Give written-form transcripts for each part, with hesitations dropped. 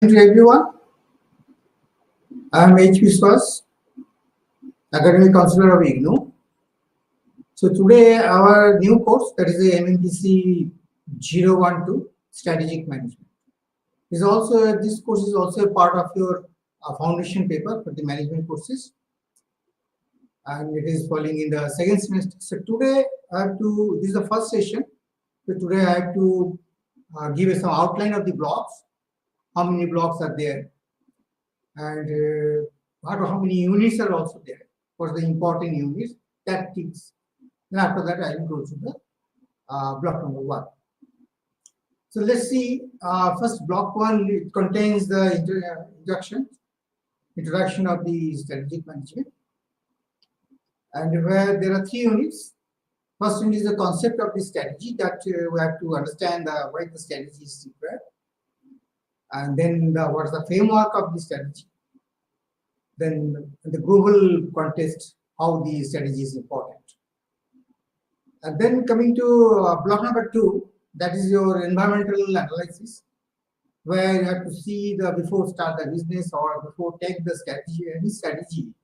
To everyone, I am Biswas, Academic Counselor of IGNOU. So today our new course, that is the MMPC 012 Strategic Management. This course is also a part of your foundation paper for the management courses, and it is falling in the second semester. So today this is the first session. So today I have to give you some outline of the blocks, how many blocks are there, and how many units are also there for the important units, tactics. And after that, I will go to the block number 1. So let's see. First, block 1, it contains the introduction of the strategic management, and where there are 3 units. First one is the concept of the strategy, that we have to understand why the strategy is required, and then what is the framework of the strategy. Then the global context, how the strategy is important. And then coming to block number 2, that is your environmental analysis, where you have to see before start the business or before take the strategy, any strategy,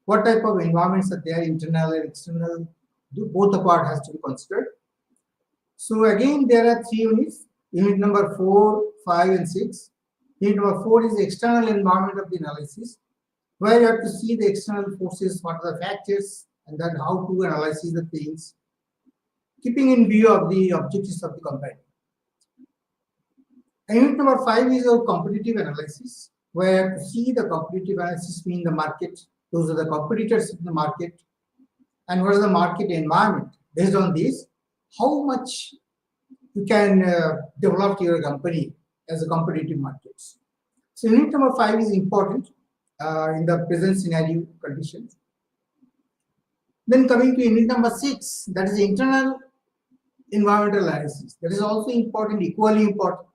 what type of environments are there, internal and external, both apart has to be considered. So again, there are 3 units, unit number 4, 5 and 6. Unit number 4 is the external environment of the analysis, where you have to see the external forces, what are the factors, and then how to analyze the things, keeping in view of the objectives of the company. And unit number 5 is your competitive analysis, where you have to see the competitive analysis in the market. Those are the competitors in the market, and what is the market environment. Based on this, how much you can develop your company as a competitive markets. So unit number 5 is important in the present scenario conditions. Then coming to unit number 6, that is internal environmental analysis. That is also important, equally important,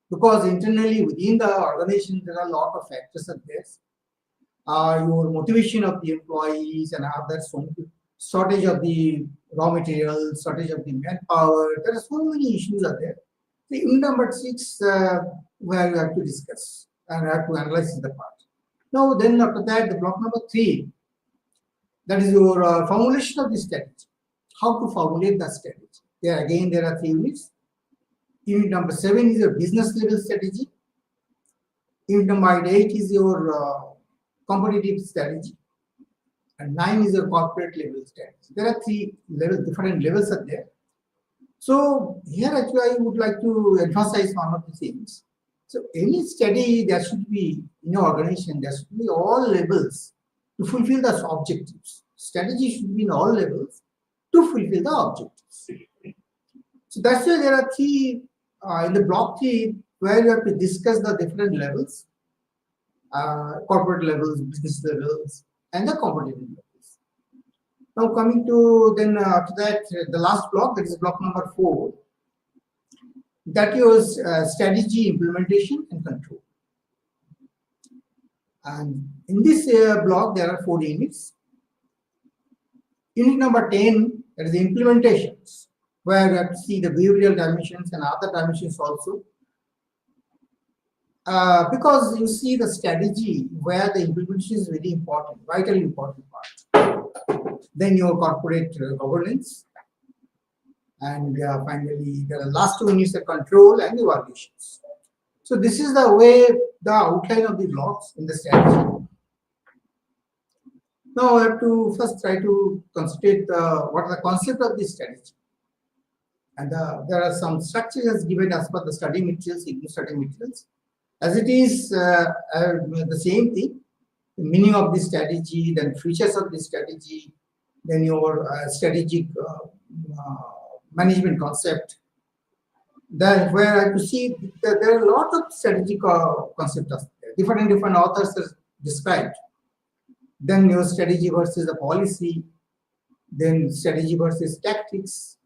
because internally within the organization there are a lot of factors of this. Your motivation of the employees and other shortage of the raw materials, shortage of the manpower. There are so many issues are there. The unit number 6 where you have to discuss and have to analyze the part. Now then after that, the block number 3, that is your formulation of the strategy. How to formulate the strategy. There again there are 3 units. Unit number 7 is your business level strategy. Unit number 8 is your competitive strategy, and 9 is your corporate level strategy. There are 3 different levels are there. So here actually I would like to emphasize one of the things. So any study, there should be in your organization, there should be all levels to fulfill the objectives. Strategy should be in all levels to fulfill the objectives. So that's why there are 3 in the block 3 where you have to discuss the different levels, corporate levels, business levels, and the competitive levels. Now coming to then after that, the last block, that is block number 4. That is strategy implementation and control. And in this block, there are 4 units. Unit number 10, that is the implementations, where you have to see the behavioral dimensions and other dimensions also. Because you see the strategy where the implementation is very important, vitally important part. Then your corporate governance. And finally, the last 2 units are control and evaluations. So this is the way, the outline of the blocks in the strategy. Now I have to first try to concentrate what are the concept of this strategy. And there are some structures given as per the study materials, IGNOU study materials. As it is the same thing, the meaning of the strategy, then features of the strategy, then your strategic management concept. Then where I have to see that there are a lot of strategic concepts there. Different authors are described. Then your strategy versus the policy, then strategy versus tactics,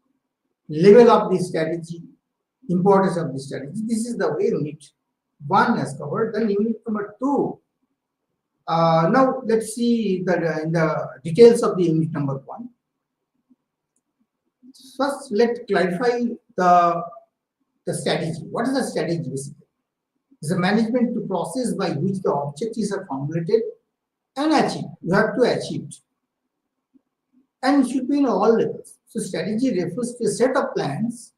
level of the strategy, importance of the strategy. This is the way unit 1 has covered. Then unit number 2. Now let's see in the details of the unit number 1. First, let's clarify the strategy. What is the strategy basically? It's a management to process by which the objectives are formulated and achieved. You have to achieve it. And it should be in all levels. So strategy refers to a set of plans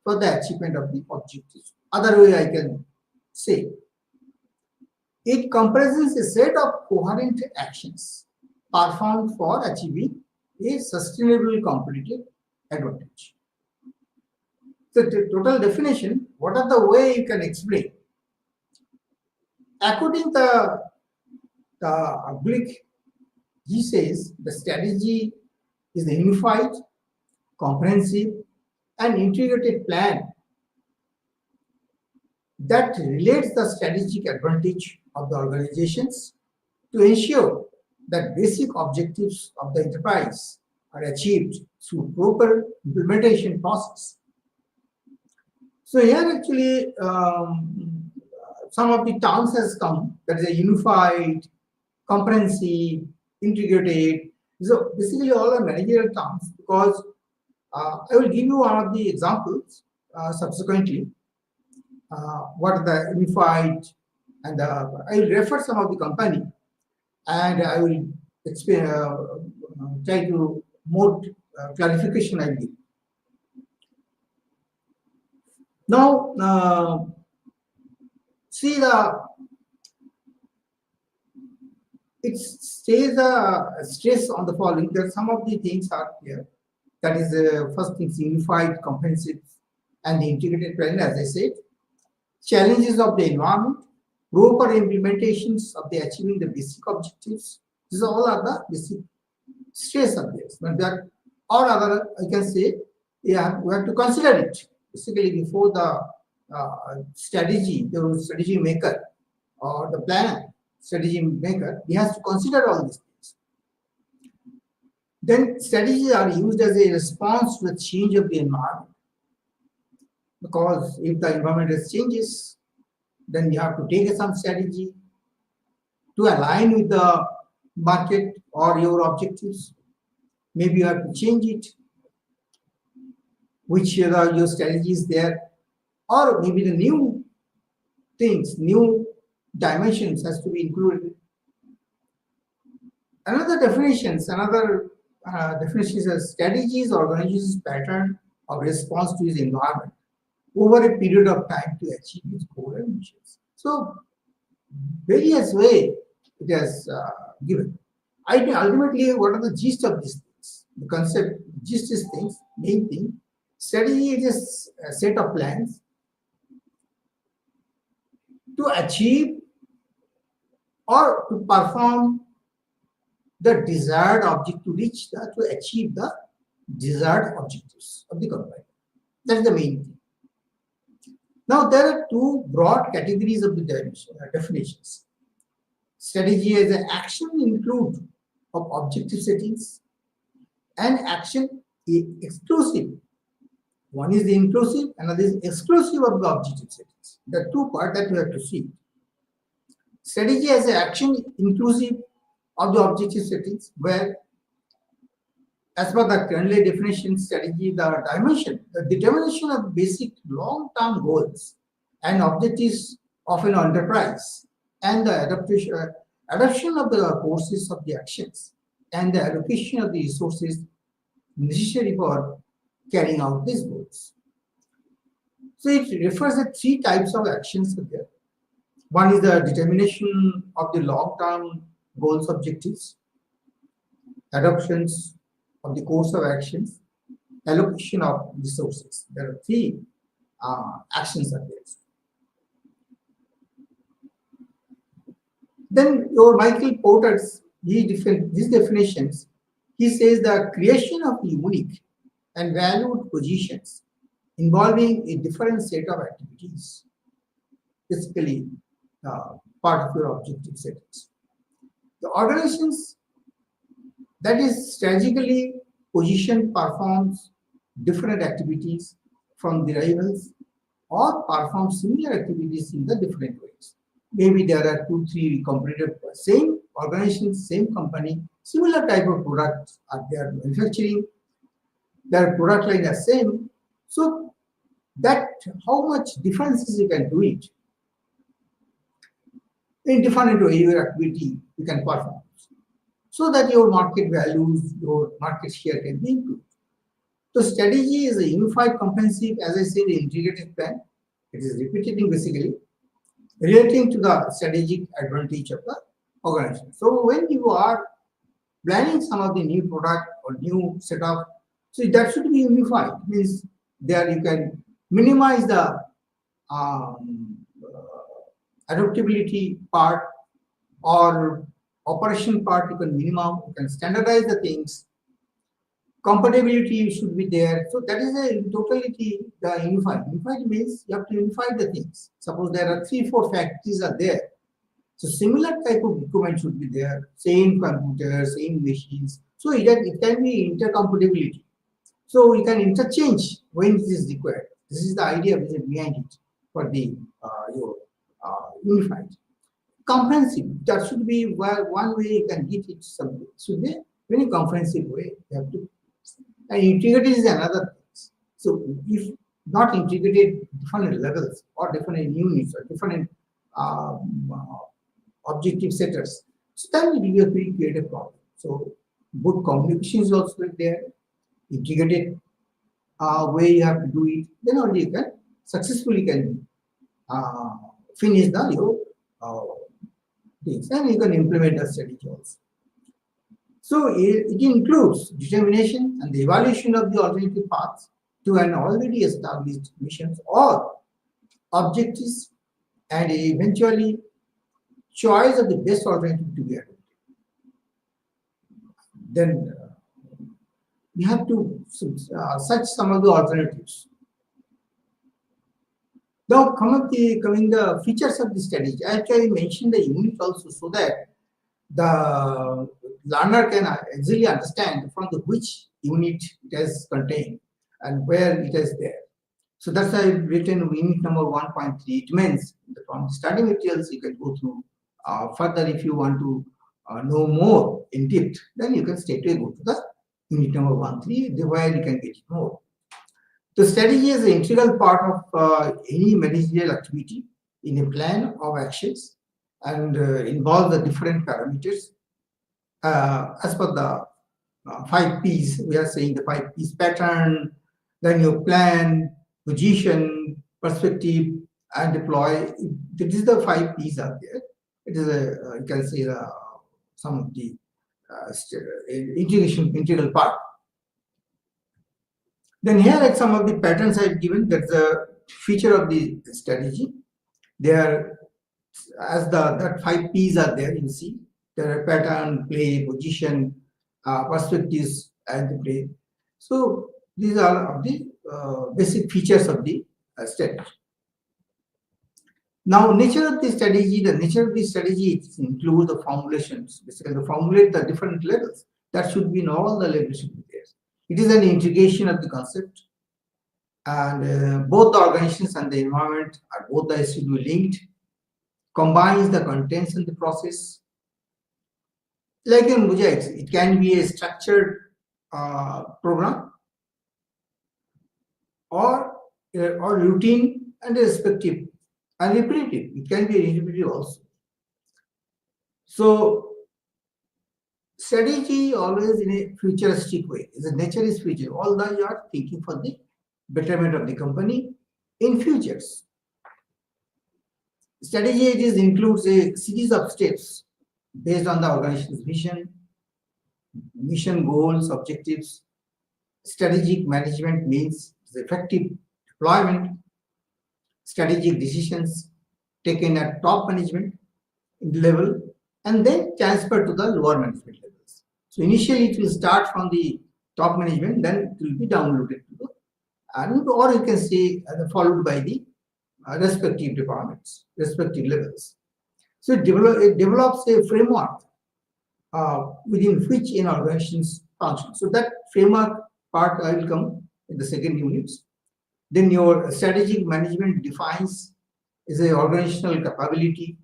for the achievement of the objectives. Other way I can say, it comprises a set of coherent actions performed for achieving a sustainable competitive advantage. The total definition, what are the way you can explain? According to the oblique, he says the strategy is a unified, comprehensive, and integrated plan that relates the strategic advantage of the organizations to ensure that basic objectives of the enterprise are achieved through proper implementation process. So here actually some of the terms has come, that is a unified, comprehensive, integrated. So basically all are managerial terms, because I will give you one of the examples subsequently. What are the unified, and I will refer some of the company, and I will explain, try to more clarification I will give. Now, see it stays stress on the following, that some of the things are here. That is first thing, unified, comprehensive, and the integrated plan, as I said. Challenges of the environment, proper implementations of the achieving the basic objectives. These all are the basic stress of this. But that or other, I can say, yeah, we have to consider it. Basically, before the strategy, the strategy maker or the planner, strategy maker, he has to consider all these things. Then strategies are used as a response to the change of the environment. Because if the environment has changes, then you have to take some strategy to align with the market or your objectives. Maybe you have to change it, which your strategy is there, or maybe the new things, new dimensions has to be included. Another definition is strategies organizes pattern of response to its environment over a period of time to achieve its goal and missions. So, various way it has given. I think ultimately, what are the gist of these things? The concept, gist is things, main thing. Strategy is a set of plans to achieve or to perform the desired object, to achieve the desired objectives of the company. That's the main thing. Now, there are two broad categories of the definitions. Strategy as an action include of objective settings and action exclusive. One is the inclusive, another is exclusive of the objective settings. The two parts that we have to see. Strategy as an action inclusive of the objective settings, where as per the currently definition, strategy, the determination of basic long-term goals and objectives of an enterprise, and the adoption of the courses of the actions, and the allocation of the resources necessary for carrying out these goals. So it refers to three types of actions there. One is the determination of the long-term goals, objectives, adoptions of the course of actions, allocation of resources. There are three actions are there. Then your Michael Porter's these definitions, he says the creation of unique and valued positions involving a different set of activities, basically part of your objective settings. The organizations that is strategically positioned performs different activities from the rivals or perform similar activities in the different ways. Maybe there are 2-3 competitive, same organizations, same company, similar type of products are they are manufacturing, their product line are same. So that how much differences you can do it. in different way your activity you can perform, so that your market values, your market share can be improved. So strategy is a unified, comprehensive, as I said, integrated plan. It is repeating basically relating to the strategic advantage of the organization. So when you are planning some of the new product or new setup, so that should be unified. Means there you can minimize the adaptability part or operation part. You can minimum. You can standardize the things. Compatibility should be there. So that is a totality, the unified. Unified means you have to unify the things. Suppose there are 3-4 factories are there. So similar type of equipment should be there, same computers, same machines. So it can be intercompatibility. So you can interchange when it is required. This is the idea behind it for the your unified. Comprehensive, that should be one way you can get it. Should be very comprehensive way. You have to, and integrated is another thing. So if not integrated different levels or different units or different um, objective setters, so then it will create a problem. So good communication is also there, integrated way you have to do it, then only you can successfully can uh, finish the your things, and you can implement the strategy also. So it includes determination and the evaluation of the alternative paths to an already established missions or objectives, and eventually choice of the best alternative to be adopted. Then we have to search some of the alternatives. Now coming the features of the strategy. Actually, I mentioned the unit also so that the learner can easily understand from the which unit it is contained and where it is there. So that's why I've written unit number 1.3. It means from study materials you can go through further. If you want to know more in depth, then you can straight away go to the unit number 1.3, where you can get more. The strategy is an integral part of any managerial activity in a plan of actions, and involves the different parameters as per the 5 P's. We are saying the 5 P's: pattern, then your plan, position, perspective, and deploy. This is the 5 P's are there. It is a you can say some of the integral part. Then here are some of the patterns I've given. That's a feature of the strategy. There, as that 5 P's are there, you see there are pattern, play, position, perspectives, and the play. So these are the basic features of the strategy. Now, nature of the strategy. The nature of the strategy includes the formulations. Basically, to formulate the different levels. That should be in all the levels should be there. It is an integration of the concept, and both the organizations and the environment are both the should be linked. Combines the contents and the process. Like in Mujahid, it can be a structured program or routine and respective and repetitive. It can be repetitive also. So strategy always in a futuristic way. The nature is future. Although you are thinking for the betterment of the company in futures. Strategy includes a series of steps based on the organization's vision, mission goals, objectives. Strategic management means the effective deployment, strategic decisions taken at top management level and then transferred to the lower management levels. So initially it will start from the top management, then it will be downloaded to the, or you can say followed by the respective departments, respective levels. So it develops a framework within which an organization's function. So that framework part will come in the second units. Then your strategic management defines is a organizational capability,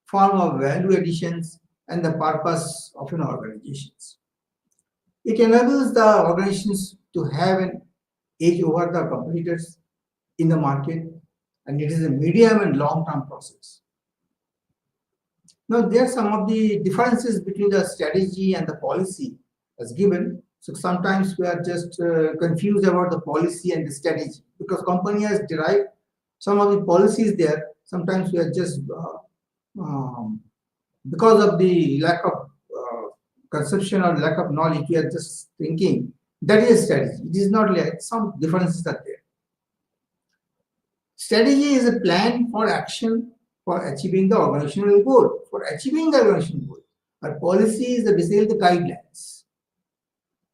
form of value additions, and the purpose of an organization. It enables the organizations to have an edge over the competitors in the market, and it is a medium and long-term process. Now, there are some of the differences between the strategy and the policy as given. So sometimes we are just confused about the policy and the strategy because company has derived some of the policies there. Sometimes we are just because of the lack of conception or lack of knowledge, we are just thinking that is a strategy. It is not like some differences are there. Strategy is a plan for action for achieving the organizational goal. For achieving the organizational goal, our policy is basically the guidelines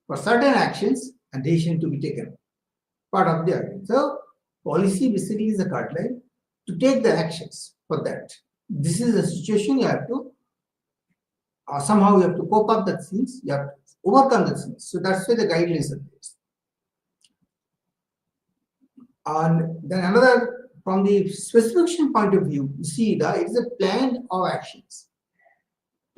for certain actions and decision to be taken. Part of the action. So policy basically is a guideline to take the actions for that. This is a situation you have to somehow you have to cope up the things, you have to overcome the things. So that's why the guidelines are there. And then another, from the specification point of view, you see that it's a plan of actions.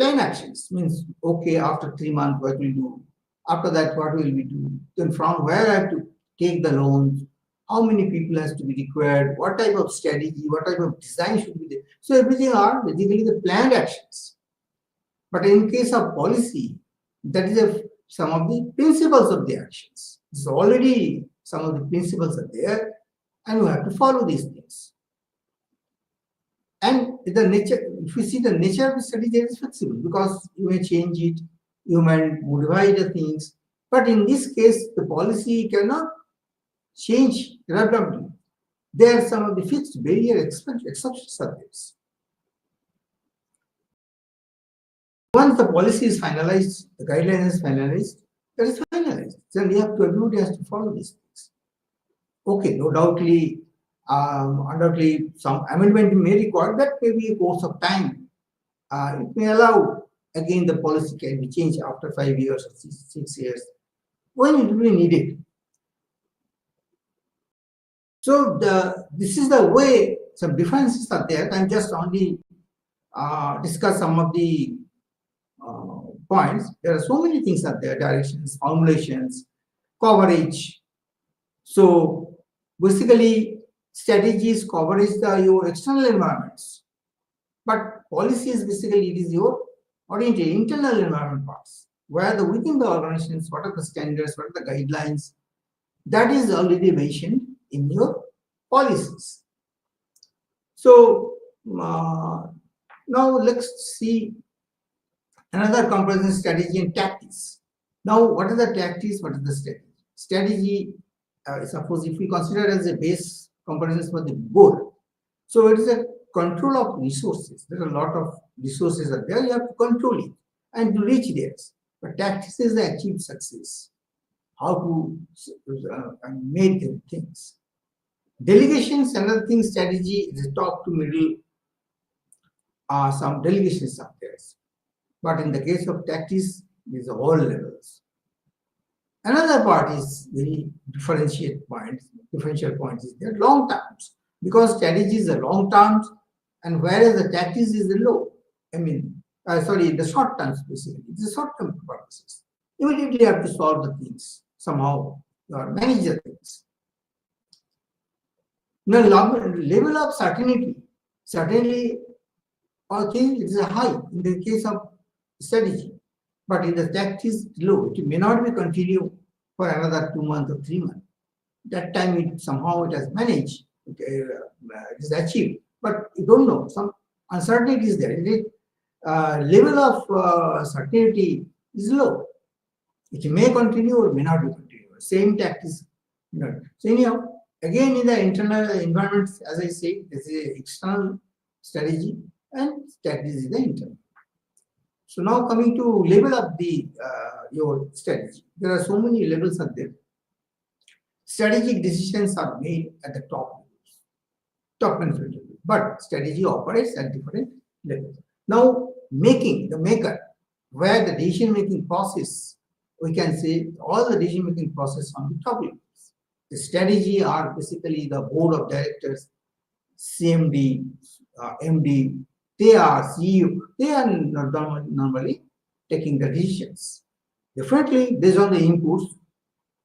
Plan actions means, okay, after 3 months, what we'll do. After that, what will we do? Then from where I have to take the loans, how many people has to be required, what type of strategy, what type of design should be there. So everything are basically the planned actions. But in case of policy, that is some of the principles of the actions. It's already some of the principles are there, and you have to follow these things. And the nature, if you see the nature of the strategy, it is flexible because you may change it, you may modify the things. But in this case, the policy cannot change rapidly. There are some of the fixed barrier exceptions are there. Once the policy is finalized, the guideline is finalized, that is finalized. Then we have to, everybody has to follow these things. Okay, no doubtly, undoubtedly, some amendment may require, that may be a course of time. It may allow, again, the policy can be changed after 5 years or 6 years, when it will be needed. So this is the way some differences are there. I'm just only discuss some of the points. There are so many things out there: directions, formulations, coverage. So basically, strategies coverage your external environments, but policy is basically it is your oriented internal environment parts, where within the organizations, what are the standards, what are the guidelines, that is already mentioned in your policies. So now let's see another comparison: strategy and tactics. Now, what are the tactics? What is the strategy? Strategy, suppose if we consider as a base comparison for the goal, so it is a control of resources. There are a lot of resources are there. You have to control it and to reach there. But tactics is the achieved success. How to make the things. Delegations, another thing. Strategy is top to middle. Some delegations are there. But in the case of tactics, these are all levels. Another part is very differential points is there, long terms, because strategies are long terms, and whereas the tactics is the low. I mean, the short terms basically. It's the short term purposes. Immediately you have to solve the things somehow, or manage the things. Now, level of certainly, all things is high in the case of strategy, but in the tactics low. It may not be continue for another 2 months or 3 months. That time it somehow it has managed, it is achieved, but you don't know. Some uncertainty is there. Level of certainty is low. It may continue or may not be continue. Same tactics. So anyhow, again in the internal environment, as I say, this is external strategy, and tactics is the internal. So now coming to level up your strategy. There are so many levels out there. Strategic decisions are made at the top management level, but strategy operates at different levels. Now, the maker, where the decision making process, we can say all the decision making process on the top levels. The strategy are basically the board of directors, CMD, MD. They are CEO. They are normally taking the decisions. Differently, based on the inputs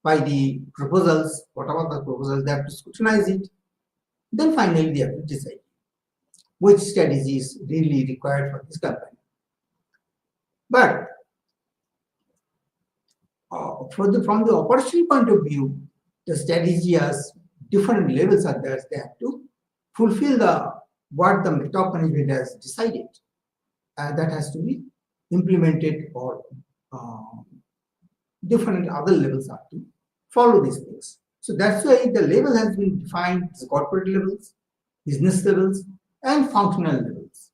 by the proposals, whatever the proposals, they have to scrutinize it. Then finally, they have to decide. which strategy is really required for this company. But from the operational point of view, the strategy has different levels are there. They have to fulfill what the top management has decided, and that has to be implemented, or different other levels have to follow these things. So that's why the level has been defined as corporate levels, business levels, and functional levels.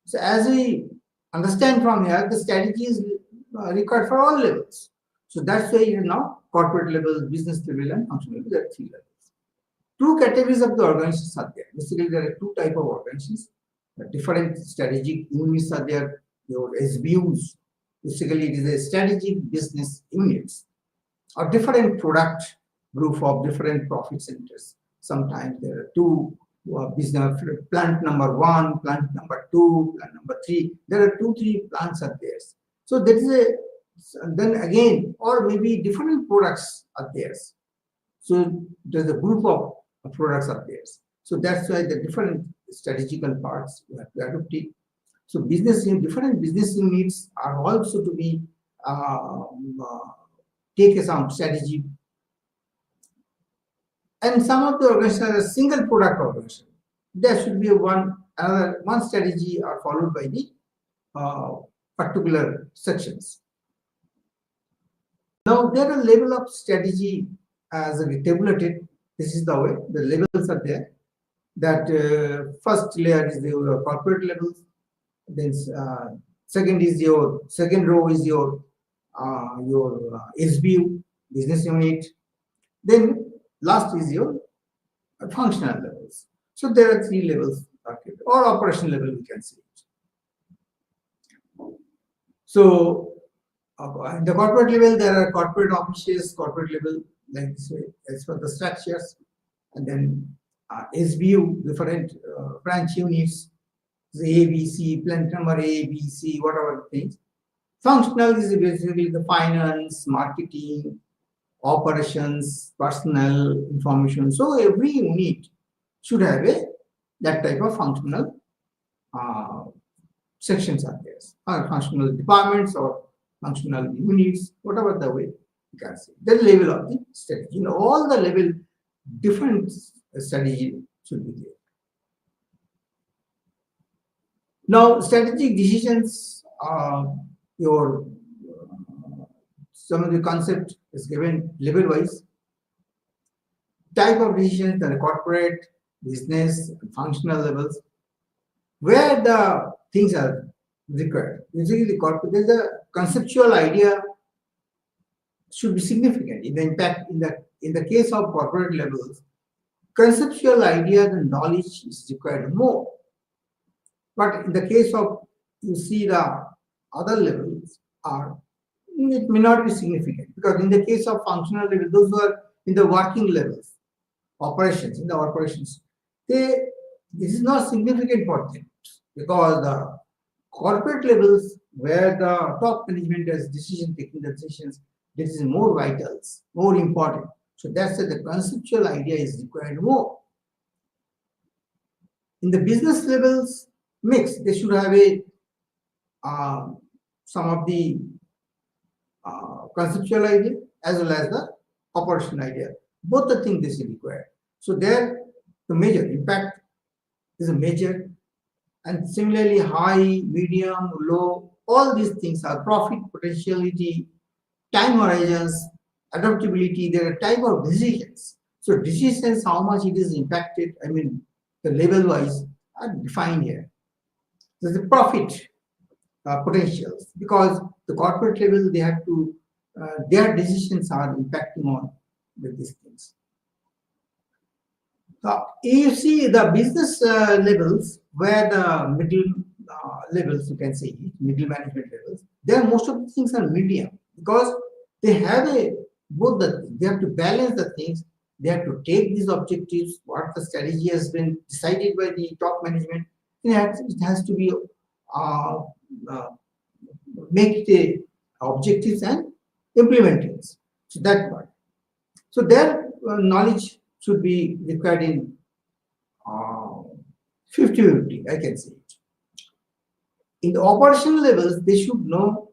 So as we understand from here, the strategy is required for all levels. So that's why you now corporate level, business level, and functional level. There are three levels. Two categories of the organizations are there. Basically, there are two types of organizations. Different strategic units are there. Your SBUs. Basically, it is a strategic business units, or different product group of different profit centers. Sometimes there are two business plant number 1, plant number 2, plant number 3. There are 2-3 plants are there. So that is a then again, or maybe different products are there. So there's a group of products are there. So that's why the different strategical parts you have to adopt. So different business units are also to be take some strategy. And some of the organizations are a single product organization. There should be one strategy are followed by the particular sections. Now there are level of strategy as tabulated. This is the way the levels are there. That first layer is the corporate levels. Then second row is your SBU, business unit. Then last is your functional levels. So there are three levels, or operation level we can say it. So in the corporate level, there are corporate offices, corporate level like this way, as for the structures, and then SBU, different branch units, the ABC, plant number A, B, C, whatever things. Functional is basically the finance, marketing, operations, personnel, information. So every unit should have that type of functional sections are there, or functional departments or functional units, whatever the way you can say. The level of the strategy. All the level different strategy should be there. Now, strategic decisions, some of the concept is given level wise. Type of decisions, the corporate, business, and functional levels, where the things are required. Usually, the corporate, there's a conceptual idea should be significant. In the impact, in the case of corporate levels, conceptual idea and knowledge is required more. But in the case of, you see, the other levels it may not be significant, because in the case of functional level, those who are in the working levels, in the operations, this is not significant for them, because the corporate levels where the top management has taking decisions, this is more vital, more important. So that's why the conceptual idea is required more. In the business levels, mix, they should have some of the conceptual idea as well as the operational idea. Both the things this is required. So there, the major impact is a major, and similarly high, medium, low, all these things are profit potentiality, time horizons, adaptability. There are type of decisions. So decisions, how much it is impacted, the level wise are defined here. There's the profit potentials, because the corporate level, they have to, their decisions are impacting on these things. You see the business levels, where the middle levels, you can say middle management levels, there most of the things are medium, because they have they have to balance the things. They have to take these objectives, what the strategy has been decided by the top management. It has to be make the objectives and implement it. So that part. So their knowledge should be required in 50-50, I can say it. In the operational levels, they should know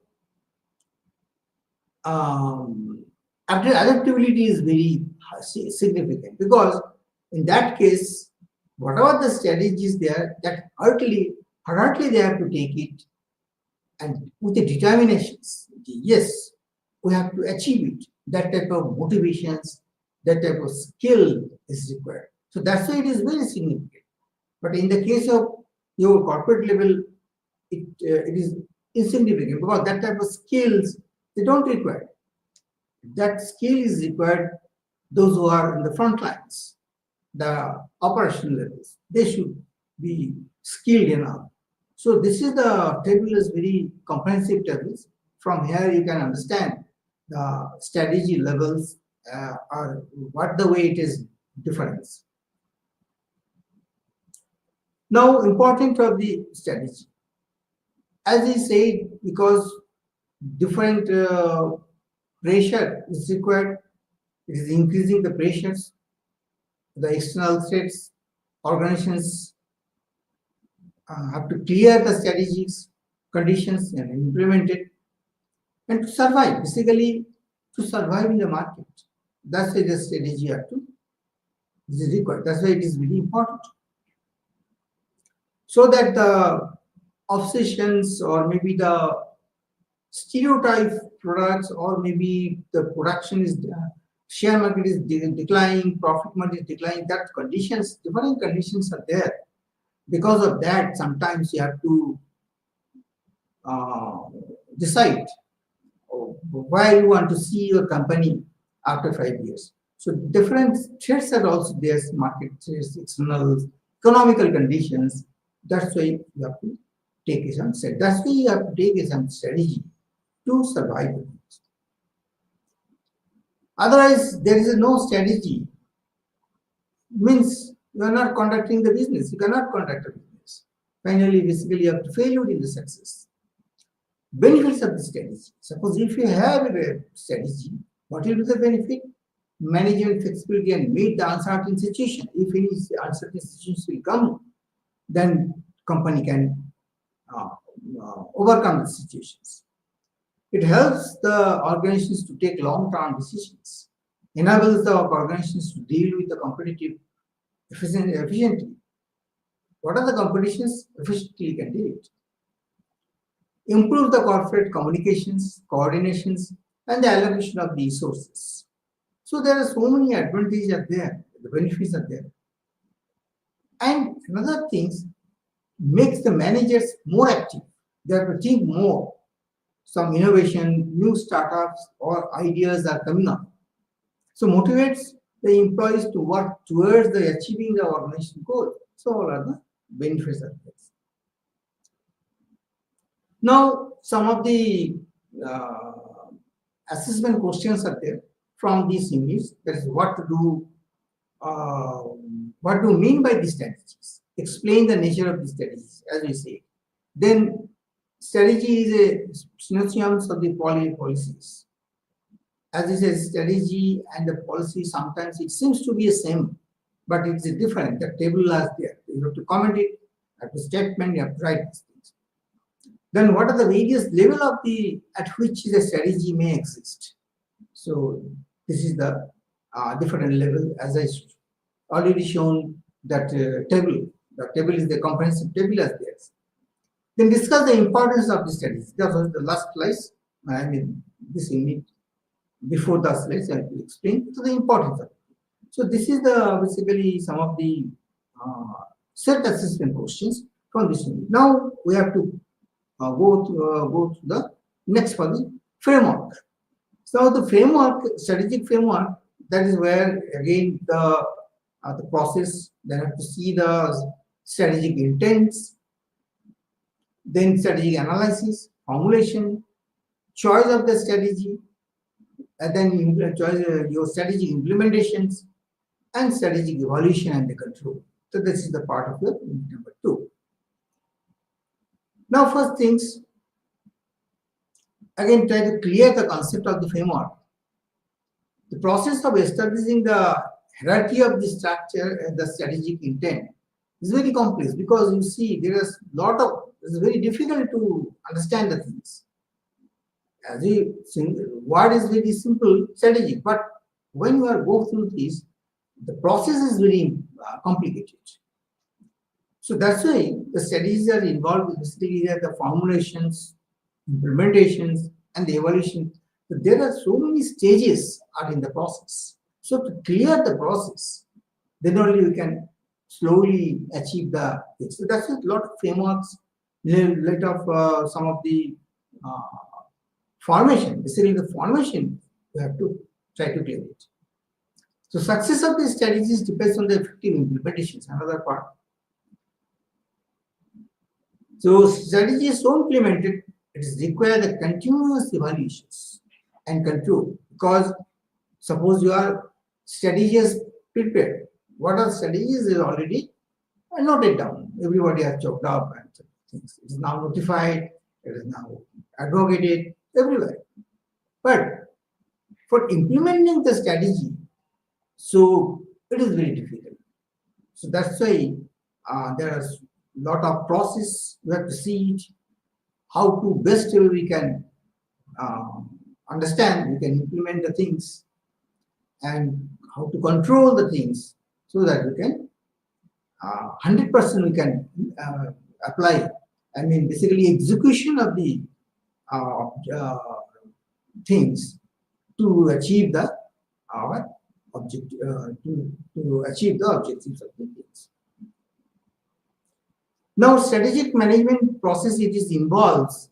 adaptability is very significant, because in that case, whatever the strategies there, that hardly they have to take it, and with the determinations. Yes, we have to achieve it. That type of motivations, that type of skill is required. So that's why it is very significant. But in the case of your corporate level, it is insignificant, because that type of skills they don't require. That skill is required those who are in the front lines, the operational levels. They should be skilled enough. So this is the table is very comprehensive tables. From here you can understand the strategy levels or what the way it is difference. Now, important of the strategy. As I said, because different pressure is required, it is increasing the pressures, the external threats, organizations have to clear the strategies, conditions and implement it, and to survive, basically to survive in the market. That's why the strategy have to is required. That's why it is very important. So that the obsessions or maybe the stereotype products, or maybe the production is share market is declining, profit margin is declining, that conditions, different conditions are there. Because of that, sometimes you have to decide where you want to see your company after 5 years. So different threats are also there, market threats, external economical conditions. That's why you have to take some strategy. That's why you have to take some strategy to survive. Otherwise, there is no strategy. Means you are not conducting the business. You cannot conduct a business. Finally, basically, you have to failure in the success. Benefits of the strategy. Suppose if you have a strategy, what will be the benefit? Management flexibility and meet the uncertain situation. If any uncertain situations will come, then company can overcome the situations. It helps the organizations to take long-term decisions, enables the organizations to deal with the competitive efficiently. What are the competitions? Efficiently can do it. Improve the corporate communications, coordinations, and the allocation of the resources. So there are so many advantages are there, the benefits are there. And another things makes the managers more active. They have to think more. Some innovation, new startups or ideas are coming up. So motivates the employees to work towards the achieving the organization goal. So all are the benefits of this. Now, some of the assessment questions are there from these units. That is what to do, what do you mean by these strategies? Explain the nature of the strategies, as we say. Then strategy is a synonyms of the policies. As I said, strategy and the policy, sometimes it seems to be the same, but it's different. The table is there. You have to comment it, you have to statement, you have to write these things. Then what are the various level of the at which the strategy may exist? So this is the different level, as I already shown that table. The table is the comprehensive table as there. Then discuss the importance of the strategy. That was the last slide. I mean, this unit before the slides I will explain the importance of it. So this is the basically some of the self-assessment questions from this unit. Now we have to go to the next for the framework. So the framework, strategic framework, that is where again the process. Then have to see the strategic intents, then strategic analysis, formulation, choice of the strategy, and then your strategic implementations, and strategic evaluation and the control. So this is the part of the number 2. Now, first things, again try to clear the concept of the framework. The process of establishing the hierarchy of the structure and the strategic intent It's very complex because you see there is lot of, it's very difficult to understand the things. As a word is very simple, strategic, but when you are go through this, the process is very complicated. So that's why the studies are involved basically the formulations, implementations, and the evaluation. So there are so many stages are in the process. So to clear the process, then only we can slowly achieve the things. So that's a lot of frameworks, lot of some of the uh, formation. Basically, the formation we have to try to clear it. So success of these strategies depends on the effective implementations. Another part. So strategies so implemented, it is required the continuous evaluations and control. Because suppose you are strategies prepared. What are strategies is already noted down. Everybody has chalked up and things. It is now notified, it is now advocated everywhere. But for implementing the strategy, so it is very difficult. So that's why there are a lot of process. We have to see it, how to best we can understand, we can implement the things, and how to control the things so that we can 100% we can apply. I mean, basically execution of the uh, uh, things to achieve the our objective to achieve the objectives of the things. Now, strategic management process it is involves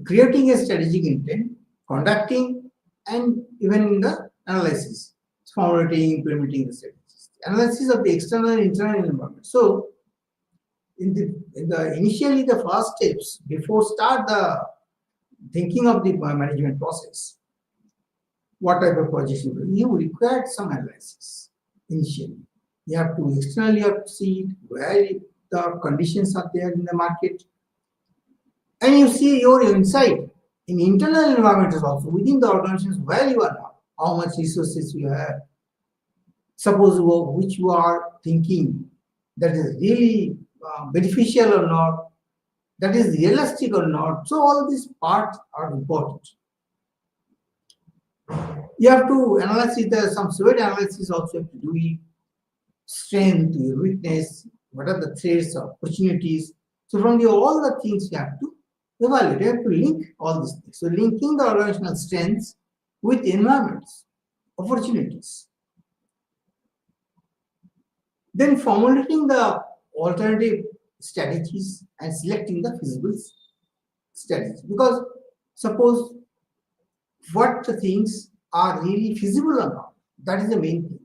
creating a strategic intent, conducting, and even in the analysis, formulating, implementing the strategies, analysis of the external and internal environment. So, in the initially the first steps before start the thinking of the management process, what type of position you require some analysis initially. You have to externally you have to see where the conditions are there in the market, and you see your inside in internal environment is also within the organizations where you are now, how much resources you have. Suppose which you are thinking that is really beneficial or not, that is realistic or not. So all these parts are important. You have to analyze it. There some SWOT analysis also have to do it. Strength, your weakness, what are the threats, opportunities. So from all the things you have to evaluate. You have to link all these things. So linking the organizational strengths with environments, opportunities. Then formulating the alternative strategies and selecting the feasible strategies. Because suppose what the things are really feasible or not, that is the main thing.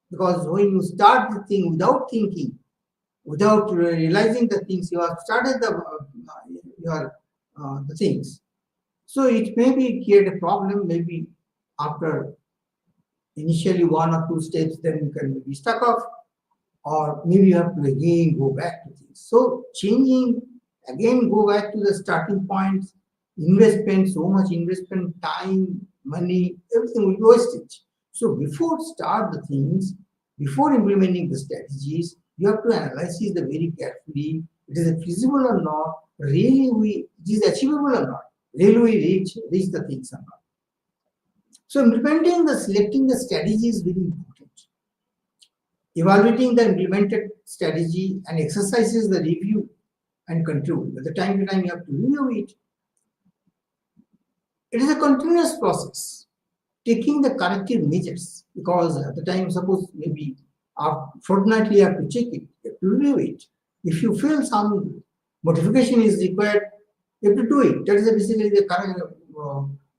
Because when you start the thing without thinking, without realizing the things, you have started the things. So it may be create a problem. Maybe after initially one or two steps, then you can be stuck off, or maybe you have to again go back to things. So changing again, go back to the starting point. Investment, so much investment, time, money, everything will be wasted. So before start the things, before implementing the strategies, you have to analyze it very carefully. It is feasible or not? Really, it is achievable or not? Really, we reach the things or not? So selecting the strategy is very important. Evaluating the implemented strategy and exercises the review and control. At the time to time, you have to review it. It is a continuous process, taking the corrective measures, because at the time, suppose maybe fortnightly you have to check it, you have to review it. If you feel some modification is required, you have to do it. That is basically the current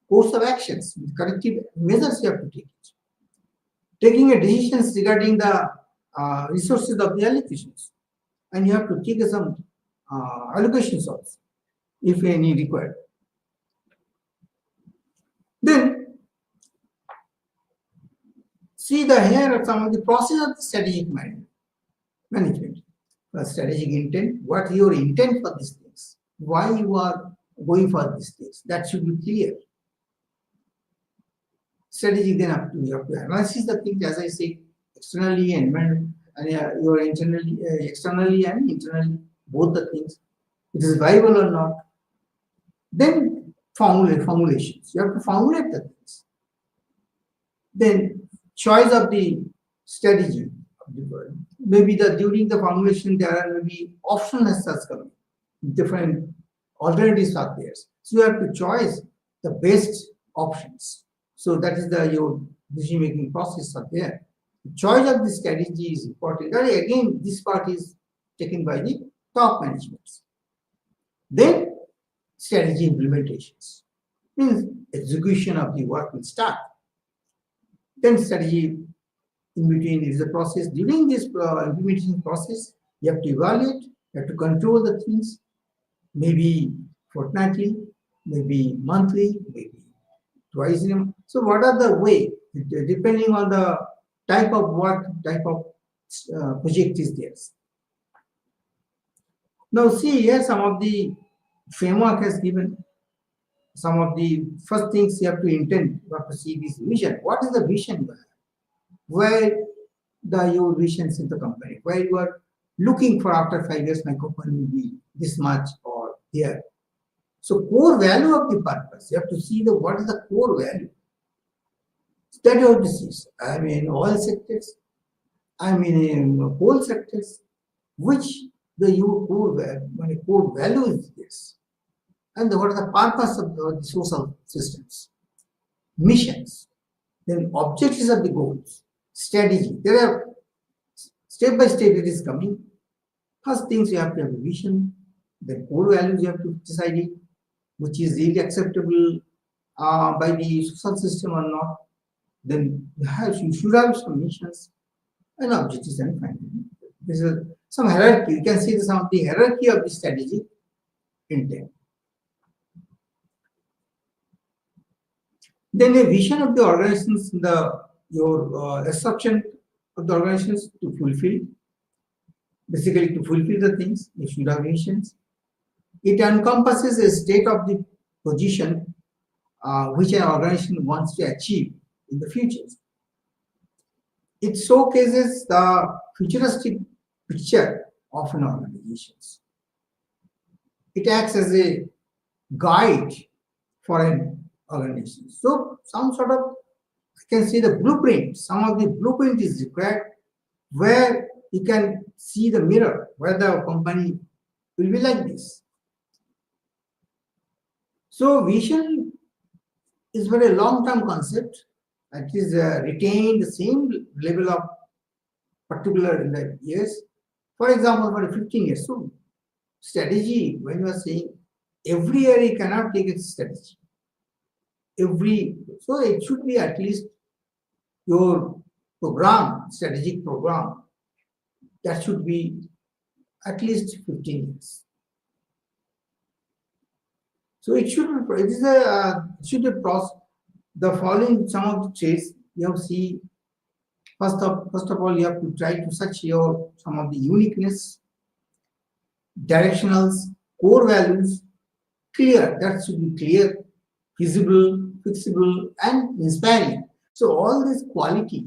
course of actions, corrective measures you have to take it. Taking a decisions regarding the resources of the allocations, and you have to take some allocations also, if any required. Then see here some of the process of the strategic management. The strategic intent, what your intent for these things, why you are going for these things, that should be clear. Strategy, then you have to analyze the things, as I say, externally and and your internally, externally and internally, both the things, it is viable or not. Then formulations. You have to formulate the things. Then choice of the strategy. Maybe during the formulation there are maybe optional as coming, different alternatives are there. So you have to choose the best options. So that is your decision making process are there. The choice of the strategy is important. And again, this part is taken by the top management. Then strategy implementations means execution of the work will start. Then strategy in between is the process. During this implementation process, you have to evaluate, you have to control the things, maybe fortnightly, maybe monthly, maybe twice in a month. So what are the way, depending on the type of work, type of project is there. Now see here some of the framework has given some of the first things you have to intend, you have to see this vision. What is the vision you have? Where your visions in the company, where you are looking for after 5 years, my company will be this much or there. So core value of the purpose, you have to see what is the core value. That you have to see. I mean, oil sectors, I mean, in coal sectors, which your core value is this, and what is the purpose of the social systems, missions, then objectives of the goals, strategy. There are step by step it is coming. First things you have to have a vision, the core values you have to decide it, which is really acceptable by the social system or not. Then you should have some missions and objectives and finally. This is some hierarchy. You can see some of the hierarchy of the strategy intent. Then a vision of the organizations, your assumption of the organizations to fulfill. Basically, to fulfill the things, you should have visions. It encompasses a state of the position which an organization wants to achieve in the future. It showcases the futuristic picture of an organization. It acts as a guide for an organization. So some sort of, you can see the blueprint. Some of the blueprint is required where you can see the mirror, where the company will be like this. So vision is very long-term concept. It is retained the same level of particular in the years. For example, for 15 years. So strategy, when you are saying every year you cannot take a strategy. So it should be at least your program, strategic program, that should be at least 15 years. So it should be, it is a should be process. The following some of the traits you have to see. First of all, you have to try to search some of the uniqueness, directionals, core values, clear. That should be clear, visible, fixable, and inspiring. So all this quality,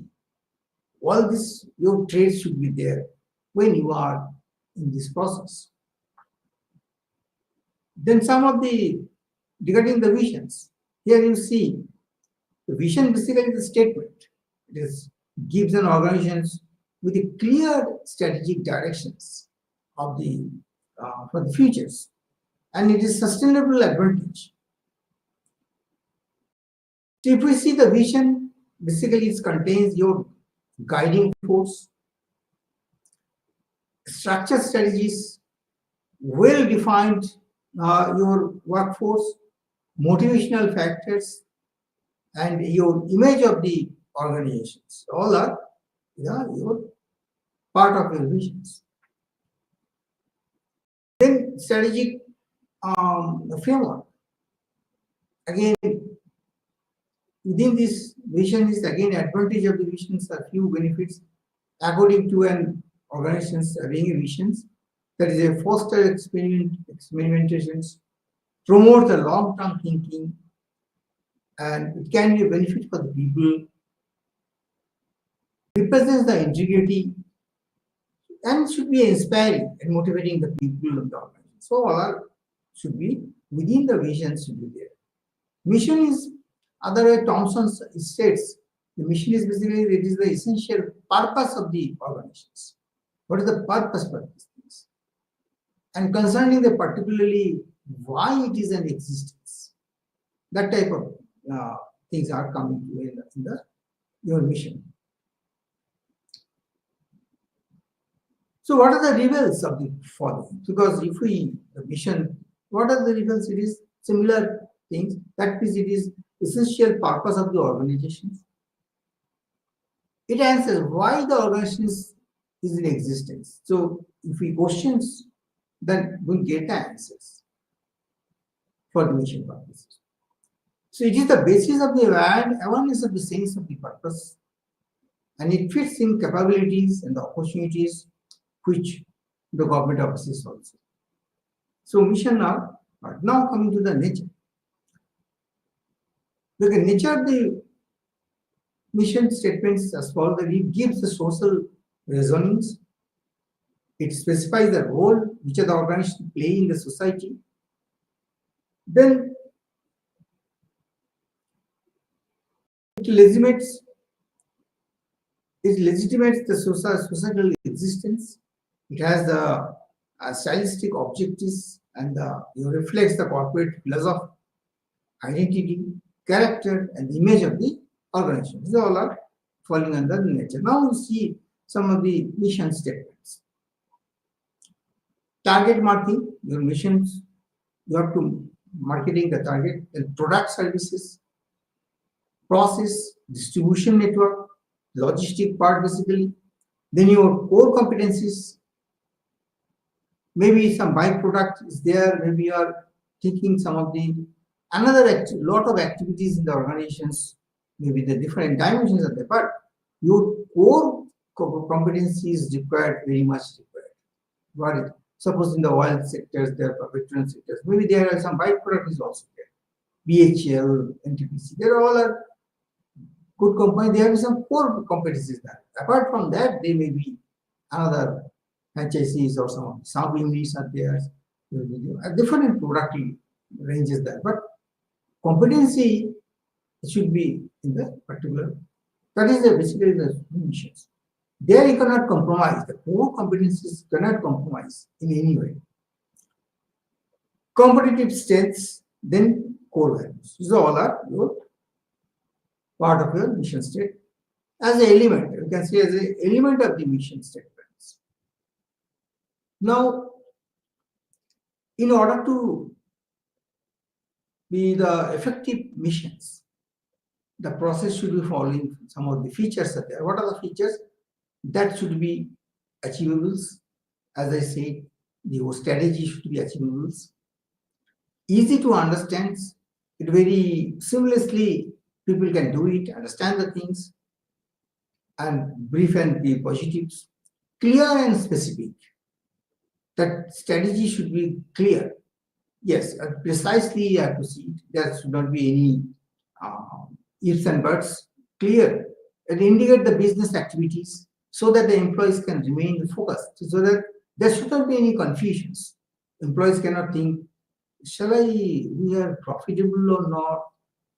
all this your traits should be there when you are in this process. Then some of the regarding the visions. Here you see the vision basically is a statement. It gives an organization with a clear strategic directions of the for the futures, and it is sustainable advantage. So if we see the vision, basically it contains your guiding force, structured strategies, well-defined your workforce, motivational factors, and your image of the organizations. All are your part of your visions. Then strategic framework. Again, within this vision is again advantage of the visions are few benefits according to an organization's having visions. That is a foster experimentations, promote the long-term thinking, and it can be a benefit for the people, represents the integrity, and should be inspiring and motivating the people of the organization. So all should be within the vision should be there. Mission is otherwise Thompson states the mission is basically it is the essential purpose of the organizations. What is the purpose for these things? And concerning the particularly why it is an existence, that type of things are coming to in the your mission. So what are the results of the following? Because if we the mission, what are the results? It is similar things. That means it is essential purpose of the organization. It answers why the organization is in existence. So if we questions, then we get the answers for the mission purposes. So it is the basis of the awareness of the sense of the purpose, and it fits in capabilities and the opportunities which the government offices also. So mission now coming to the nature. The nature of the mission statements as follows: that it gives the social resonance, it specifies the role which the organization play in the society, then it legitimates the societal existence. It has the stylistic objectives and it reflects the corporate philosophy, identity, character, and the image of the organization. These all are falling under the nature. Now you see some of the mission statements. Target marking, your missions, you have to marketing the target, and product services, process, distribution network, logistic part basically, then your core competencies, maybe some byproduct is there, maybe you are thinking some of the lot of activities in the organizations, maybe the different dimensions of the but your core competency is required, very much required. What is suppose in the oil sectors, there are petroleum sectors, maybe there are some byproduct is also there. BHL, NTPC, they all are good company, they have some core competencies there. Apart from that, they may be another franchisees or some sub-units are there, different product ranges there. But competency should be in the particular, that is basically the missions. There you cannot compromise, the core competencies cannot compromise in any way. Competitive strengths, then core values. These all are your part of your mission statement. As an element, you can say as an element of the mission statements. Now, in order to be the effective missions, the process should be following some of the features are there. What are the features? That should be achievables. As I said, the strategy should be achievables. Easy to understand, it very seamlessly, people can do it, understand the things, and brief and the positives. Clear and specific. That strategy should be clear. Yes, precisely you have to see it. There should not be any ifs and buts. Clear and indicate the business activities so that the employees can remain focused, so that there should not be any confusions. Employees cannot think, we are profitable or not?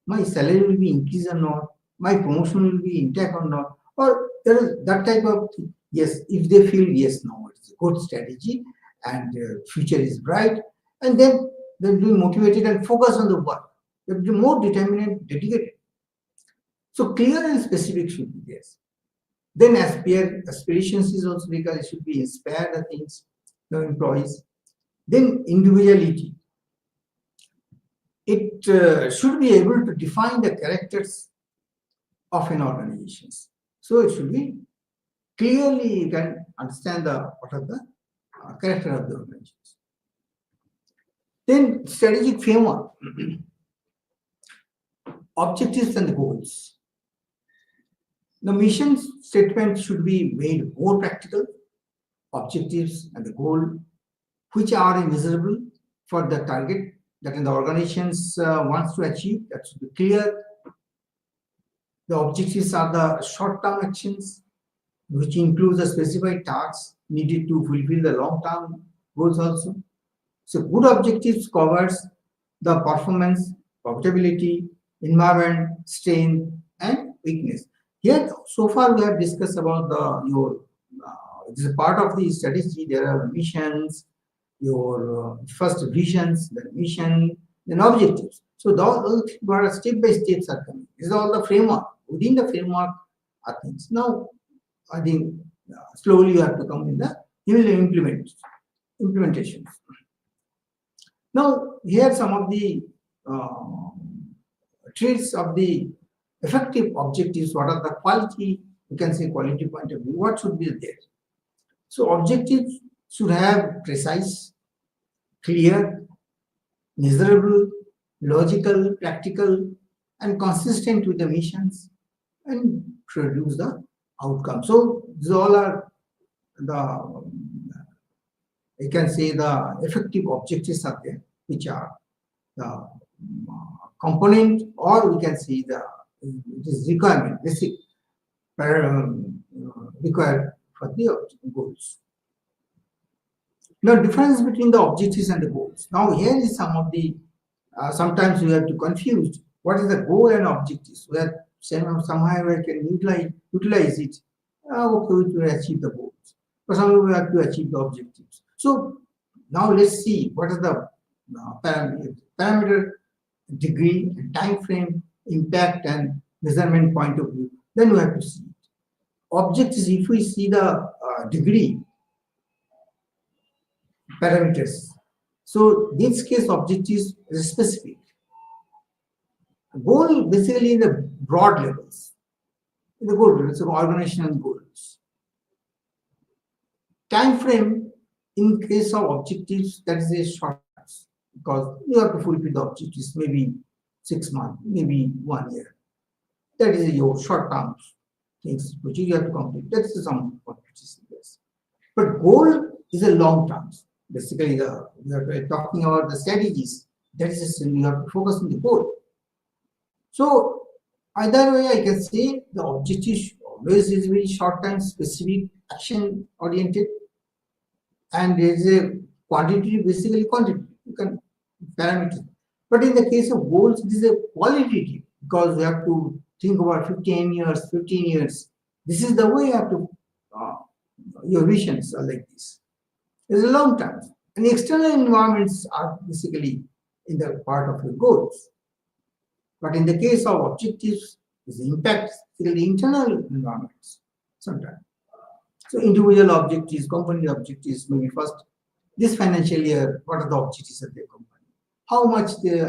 My salary will be increased or not? My promotion will be intact or not? Or there is that type of thing. Yes, if they feel yes, no, it's a good strategy and future is bright, and then they'll be motivated and focus on the work. They'll be more determined, dedicated. So clear and specific should be there. Then aspirations is also because it should be inspire the things, the employees. Then individuality. It should be able to define the characters of an organization. So it should be clearly, you can understand what are the character of the organization. Then strategic framework, objectives and goals. The mission statement should be made more practical, objectives and the goal, which are measurable for the target that the organizations wants to achieve. That should be clear. The objectives are the short-term actions, which includes the specified tasks needed to fulfill the long-term goals also. So good objectives covers the performance, profitability, environment, strength, and weakness. Here, so far we have discussed about it is a part of the strategy. There are missions, your first visions, then mission, then objectives. So those step by steps are coming. This is all the framework. Within the framework are things. Now, I think slowly you have to come in the implementations. Now, here some of the traits of the effective objectives. What are the quality? You can say quality point of view. What should be there? So objectives should have precise, clear, measurable, logical, practical, and consistent with the missions, and produce the outcome. So these all are the, you can say, the effective objectives are there, which are the component, or we can see it is requirement, basic required for the goals. Now, difference between the objectives and the goals. Now, here is some of the, sometimes we have to confuse what is the goal and objectives. Where somehow we can utilize it. Okay, we will achieve the goals. But somehow we have to achieve the objectives. So, now let's see what is the parameter, degree, time frame, impact, and measurement point of view. Then we have to see it. Objectives, if we see the degree parameters. So this case objectives is specific. Goal basically in the broad levels. In the goal levels, so organizational goals. Time frame in case of objectives, that is a short term, because you have to fulfill the objectives, maybe 6 months, maybe 1 year. That is your short term things which you have to complete. That's some objectives. But goal is a long term. Basically, we are talking about the strategies. That is, you have to focus on the goal. So, either way, I can say the objective always is very short-term, specific, action-oriented, and there is a quantity, basically quantity. You can parameter. But in the case of goals, it is a qualitative, because we have to think about 15 years, 15 years. This is the way you have to. Your visions are like this. It's a long term. And external environments are basically in the part of your goals. But in the case of objectives, the impact is the internal environments sometimes. So individual objectives, company objectives, maybe first, this financial year, what are the objectives of the company? How much they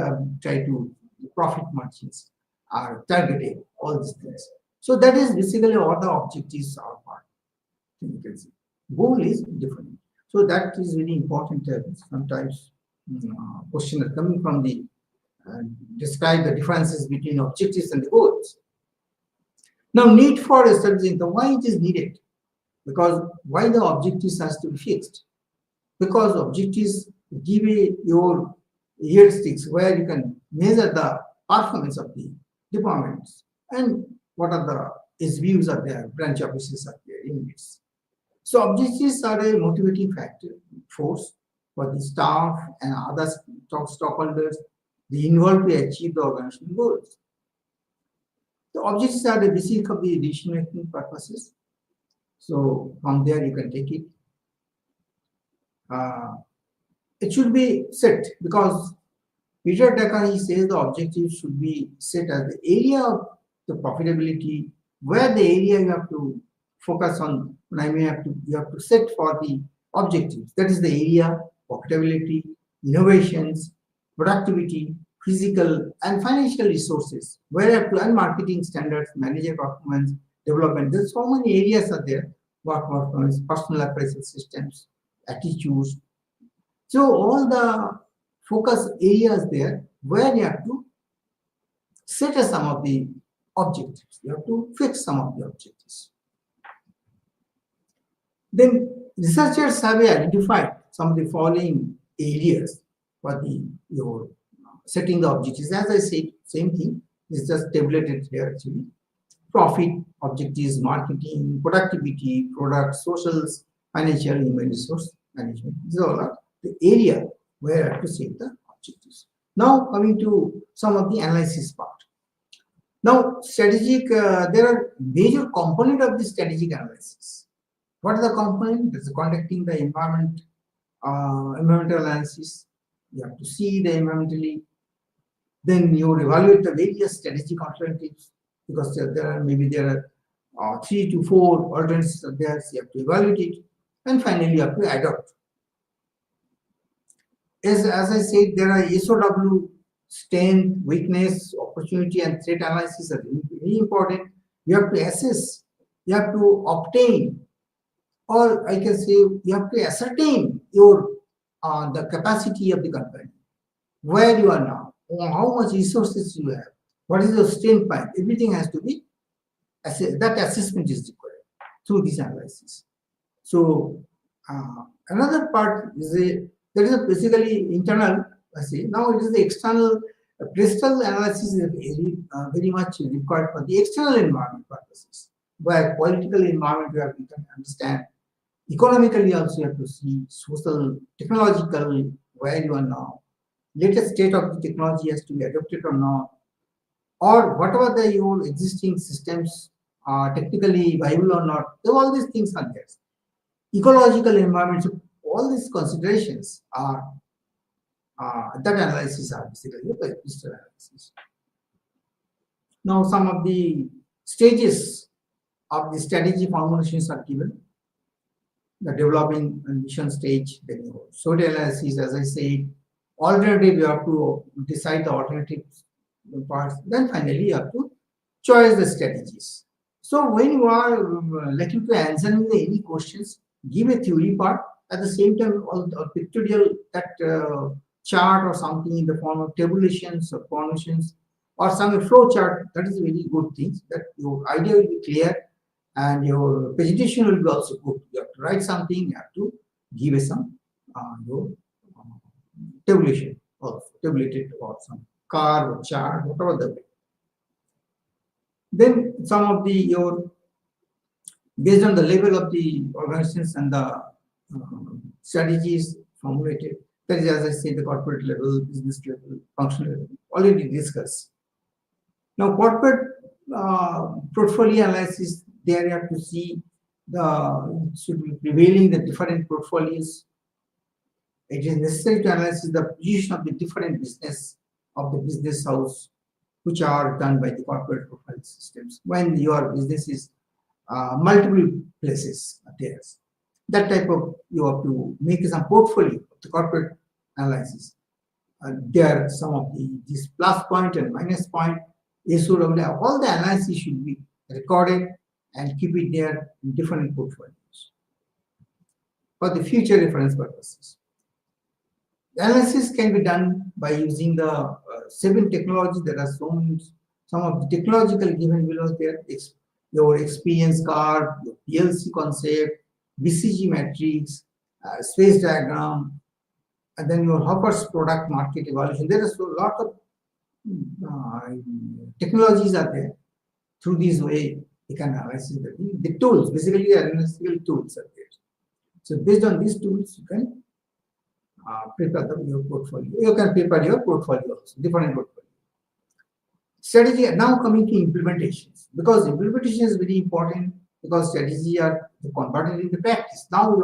try to profit margins are targeted, all these things. So that is basically all the objectives are part. You can see. Goal is different. So that is very important. Sometimes questions are coming from the describe the differences between objectives and the goals. Now, need for establishing the why it is needed, because why the objectives has to be fixed, because objectives give your heuristics where you can measure the performance of the departments and what are the SBUs are there, branch offices are there, units. So objectives are a motivating factor, force for the staff and other stockholders, they involved to achieve the organizational goals. The objectives are the basic of the decision-making purposes. So from there you can take it. It should be set, because Peter Drucker, he says the objectives should be set as the area of the profitability, where the area you have to focus on. You have to set for the objectives. That is the area, profitability, innovations, productivity, physical and financial resources, where you have to and marketing standards, manager performance, development. There's so many areas are there. Work performance, personal appraisal systems, attitudes. So all the focus areas there where you have to set some of the objectives. You have to fix some of the objectives. Then researchers have identified some of the following areas for your setting the objectives. As I said, same thing. It's just tabulated here actually. Profit, objectives, marketing, productivity, products, socials, financial, human resource management. These all are the area where I have to set the objectives. Now coming to some of the analysis part. Now strategic, there are major component of the strategic analysis. What are the component? That's conducting the environmental analysis. You have to see the environmentally. Then you evaluate the various strategic alternatives because there are 3 to 4 alternatives there. So you have to evaluate it, and finally you have to adopt. As I said, there are SOW, strength, weakness, opportunity, and threat analysis are very important. You have to assess, you have to obtain, or I can say you have to ascertain your the capacity of the company, where you are now, how much resources you have, what is your strength point. Everything has to be that assessment is required through this analysis. So another part is that is basically internal. I say now it is the external. Crystal analysis is very much required for the external environment purposes, where political environment we can understand. Economically also you have to see, social, technological, where you are now. Latest state of the technology has to be adopted or not, or whatever your existing systems are technically viable or not. All these things are there. Ecological environment, so all these considerations are that analysis are basically the crystal analysis. Now some of the stages of the strategy formulations are given. The developing and mission stage, then your SWOT analysis, as I said, alternative, you have to decide the alternative parts, then finally you have to choose the strategies. So when you are likely to answer any questions, give a theory part, at the same time a pictorial that chart or something in the form of tabulations or formations or some flow chart. That is a very good thing, that your idea will be clear and your presentation will be also good. You have to write something, you have to give some your tabulation or tabulated or some card or chart, whatever the way. Then some of the your based on the level of the organizations and the strategies formulated. That is, as I say, the corporate level, business level, functional level, already discussed. Now, corporate portfolio analysis, there you have to see should be prevailing the different portfolios. It is necessary to analyze the position of the different business of the business house, which are done by the corporate profile systems. When your business is multiple places there, that type of you have to make some portfolio of the corporate analysis. There are some of this plus point and minus point. All the analysis should be recorded and keep it there in different portfolios for the future reference purposes. The analysis can be done by using the 7 technologies that are shown. Some of the technological given below there. Your experience card, your PLC concept, BCG matrix, space diagram, and then your Hopper's product market evaluation. There is a lot of technologies are there. Through this way, you can analyze the tools. Basically, analytical tools are there. So based on these tools, you can prepare your portfolio. You can prepare your portfolio also, different portfolio. Strategy. Now coming to implementations, because implementation is very important, because strategy are converted into practice. Now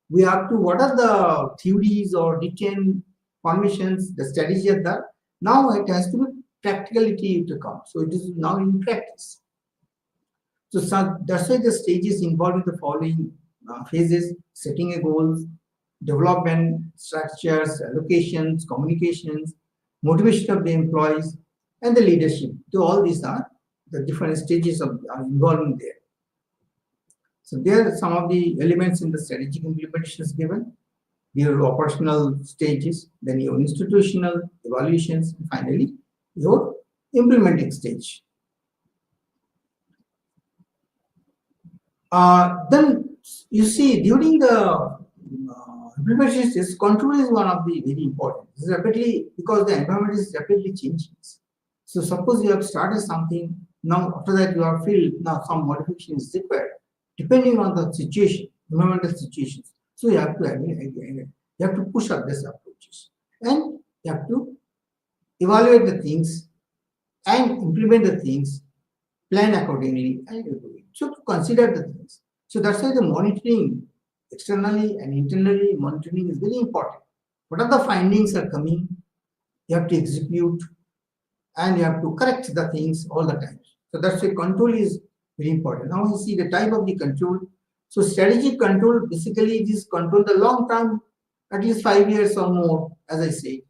we have to, what are the theories or written formations, the strategy are there. Now it has to be practicality to come. So it is now in practice. So that's why the stages involved in the following phases: setting a goals, development, structures, allocations, communications, motivation of the employees, and the leadership. So all these are the different stages of involvement there. So there are some of the elements in the strategic implementations given. Your operational stages, then your institutional evaluations, and finally your implementing stage. Then you see during the implementation stage, control is one of the very important. This is rapidly, because the environment is rapidly changing. So suppose you have started something, now after that you are feel now some modification is required, depending on the situation. environmental situations. So you have to, you have to push up these approaches, and you have to evaluate the things and implement the things, plan accordingly, and you do it. So to consider the things. So that's why the monitoring externally and internally monitoring is very important. What are the findings are coming? You have to execute, and you have to correct the things all the time. So that's why control is very important. Now you see the type of the control. So strategic control, basically it is control the long term, at least 5 years or more, as I say.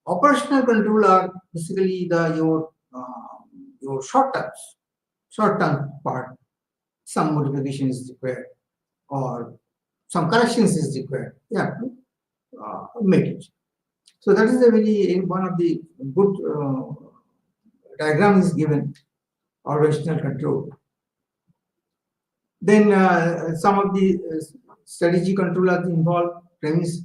Operational control are basically your short term part. Some modification is required or some corrections is required. You have to make it. So that is a very one of the good diagram is given, organizational control. Then some of the strategy control are involved, premise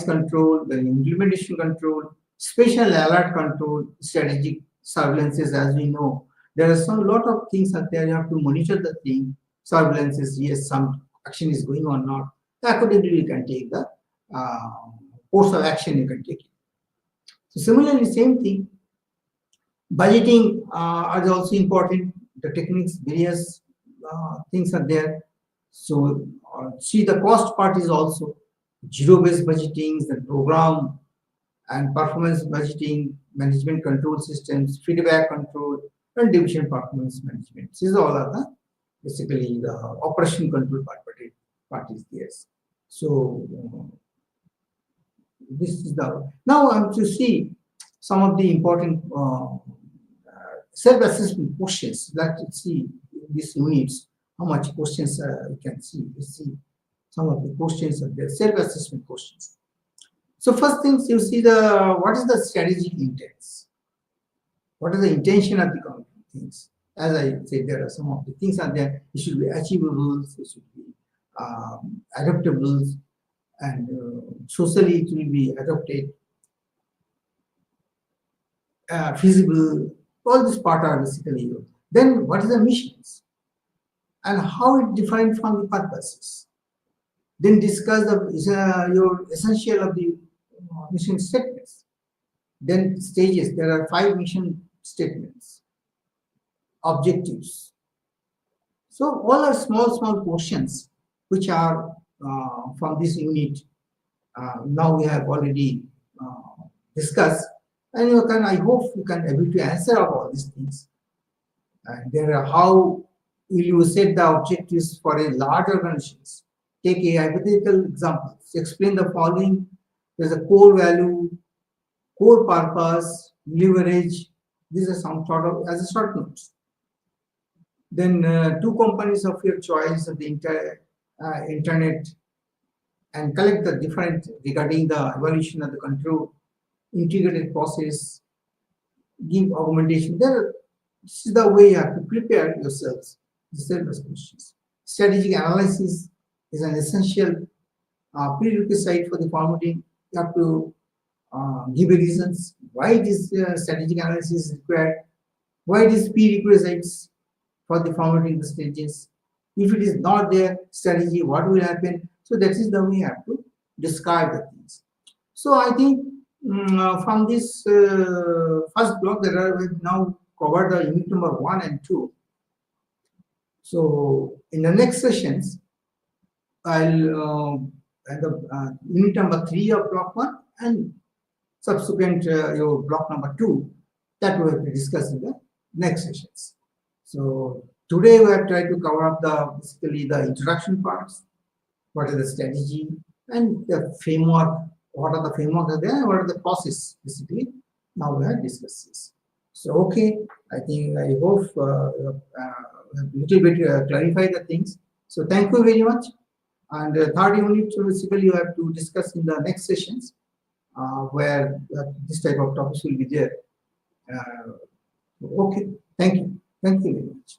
control, then implementation control, spatial alert control, strategic surveillances. As we know, there are some lot of things out there. You have to monitor the thing. Surveillances, yes, some action is going on, not. Accordingly, you can take the course of action. You can take it. So similarly, same thing. Budgeting is also important. The techniques, various things are there. So see the cost part is also zero-based budgeting, the program and performance budgeting, management control systems, feedback control, and division performance management. These all are the basically the operation control part is there. So this is the now I have to see some of the important self-assessment questions. Let's see these units how much questions you can see. You see some of the questions are there, self-assessment questions. So first things you see what is the strategic intent? What is the intention of the things? As I said, there are some of the things are there. It should be achievable. It should be adaptable, and socially it will be adopted, feasible. All this part are basically. Then what is the missions and how it different from the purposes? Then discuss your essential of the mission statements. Then stages. There are 5 mission statements, objectives. So all are small questions which are from this unit. Now we have already discussed, and you can. I hope you can able to answer all these things. And there are how will you set the objectives for a large organizations? Take a hypothetical example. Explain the following. There's a core value, core purpose, leverage. These are some sort of as a short notes. Then 2 companies of your choice of the internet, and collect the different regarding the evaluation of the control, integrated process, give augmentation. This is the way you have to prepare yourselves. The questions. Strategic analysis is an essential prerequisite for the formatting. You have to give reasons why this strategic analysis is required, why it is prerequisites for the formatting the stages. If it is not there, strategy, what will happen? So that is the way you have to describe the things. So I think from this first block that I will now cover the unit number 1 and 2. So in the next sessions, I'll unit number 3 of block 1 and subsequent your block number 2 that we will be discussing in the next sessions. So today we have tried to cover up basically the introduction parts, what is the strategy and the framework, what are the frameworks are there, what are the process basically. Now we have discussed this. So okay, I hope a little bit clarify the things. So thank you very much. And third unit basically you have to discuss in the next sessions where this type of topics will be there. Okay, thank you very much.